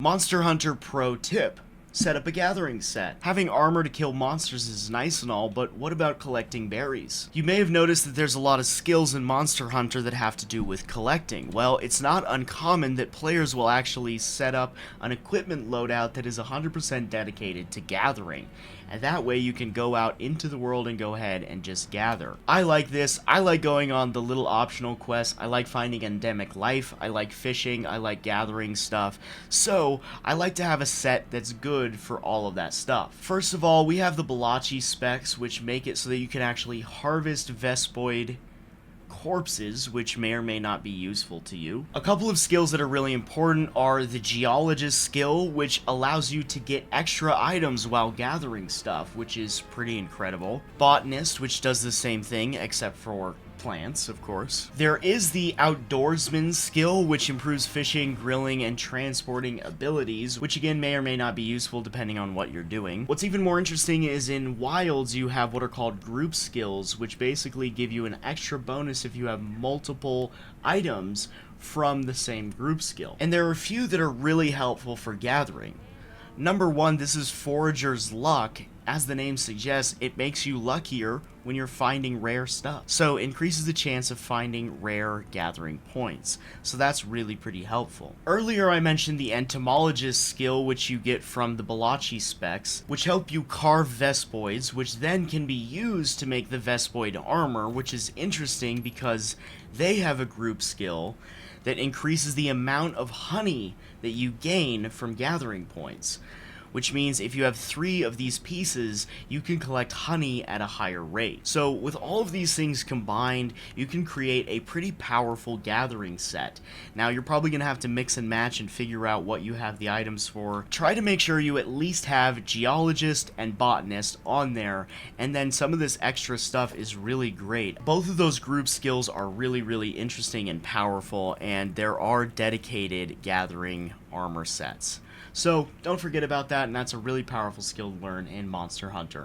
Monster Hunter pro tip. Set up a gathering set. Having armor to kill monsters is nice and all, but what about collecting berries? You may have noticed that there's a lot of skills in Monster Hunter that have to do with collecting. Well, it's not uncommon that players will actually set up an equipment loadout that is 100% dedicated to gathering. And that way you can go out into the world and go ahead and just gather. I like this. I like going on the little optional quests. I like finding endemic life. I like fishing. I like gathering stuff. So I like to have a set that's good for all of that stuff. First of all, we have the Balachi specs, which make it so that you can actually harvest Vespoid corpses, which may or may not be useful to you. A couple of skills that are really important are the Geologist skill, which allows you to get extra items while gathering stuff, which is pretty incredible. Botanist, which does the same thing, except for plants, of course. There is the Outdoorsman skill, which improves fishing, grilling, and transporting abilities, which again may or may not be useful depending on what you're doing. What's even more interesting is in Wilds you have what are called group skills, which basically give you an extra bonus if you have multiple items from the same group skill. And there are a few that are really helpful for gathering. Number one, this is Forager's Luck. As the name suggests, it makes you luckier when you're finding rare stuff. So increases the chance of finding rare gathering points. So that's really pretty helpful. Earlier I mentioned the Entomologist skill, which you get from the Balachi specs, which help you carve Vespoids, which then can be used to make the Vespoid armor, which is interesting because they have a group skill that increases the amount of honey that you gain from gathering points, which means if you have 3 of these pieces, you can collect honey at a higher rate. So with all of these things combined, you can create a pretty powerful gathering set. Now you're probably going to have to mix and match and figure out what you have the items for. Try to make sure you at least have Geologist and Botanist on there, and then some of this extra stuff is really great. Both of those group skills are really interesting and powerful, and there are dedicated gathering armor sets. So don't forget about that, and that's a really powerful skill to learn in Monster Hunter.